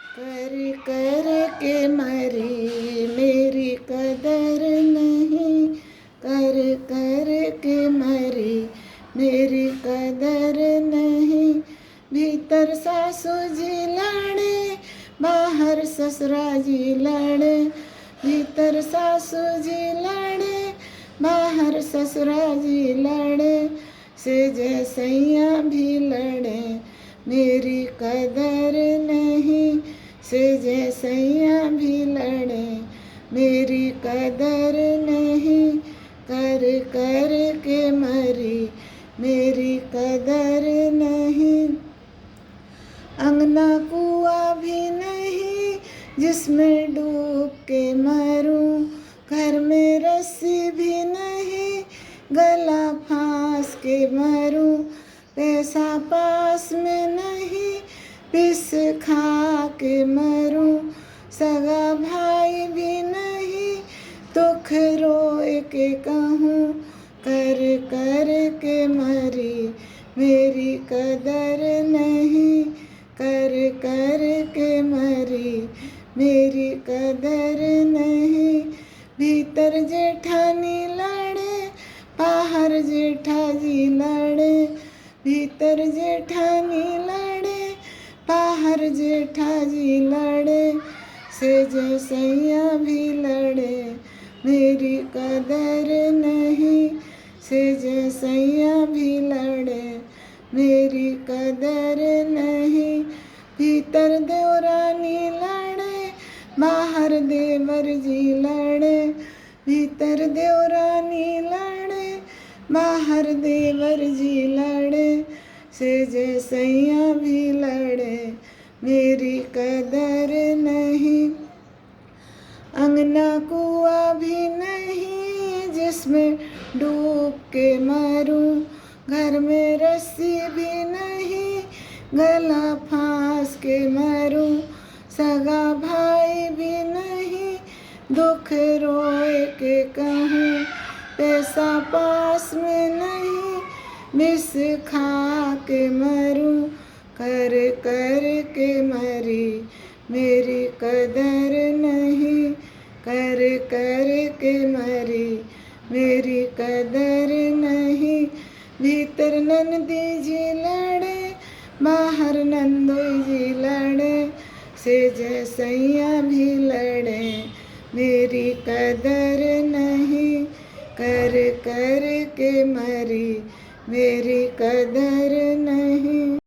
कर कर के मरी मेरी कदर नहीं, कर कर के मरी मेरी कदर नहीं। भीतर सासू जी लड़े बाहर ससुरा जी लड़े, भीतर सासू जी लड़े बाहर ससुरा जी लड़े। से जैसैया भी लड़े मेरी कदर नहीं, से जैसैया भी लड़े मेरी कदर नहीं। कर कर के मरी मेरी कदर नहीं। अंगना कुआं भी नहीं जिसमें डूब के मरूं, घर में रस्सी भी नहीं गला फांस के मरूं। पैसा पास में नहीं पिस खा के मरूं, सगा भाई भी नहीं दुख रोए के कहूँ। कर कर के मरी मेरी कदर नहीं, कर कर के मरी मेरी कदर नहीं। भीतर जेठानी लड़े बाहर जेठाजी लड़े, भीतर जेठानी लड़े बाहर जेठाजी लड़े। से जैसैया भी लड़े मेरी कदर नहीं, से जैसैया भी लड़े मेरी कदर नहीं। भीतर देवरानी लड़े बाहर देवर जी लड़े, भीतर देवरानी लड़े बाहर देवर जी लड़े। से जैसैया भी लड़े मेरी कदर नहीं। अंगना कुआं भी नहीं जिसमें डूब के मरूं, घर में रस्सी भी नहीं गला फांस के मरूं। सगा भाई भी नहीं दुख रोए के कहूँ, पैसा पास में नहीं मिस खा के मरूं। कर कर के मरी मेरी कदर नहीं, कर कर के मरी मेरी कदर नहीं। भीतर नंदी जी लड़े बाहर नंदोई जी लड़े, से जैसैया भी लड़े मेरी कदर नहीं। कर कर के मरी मेरी कदर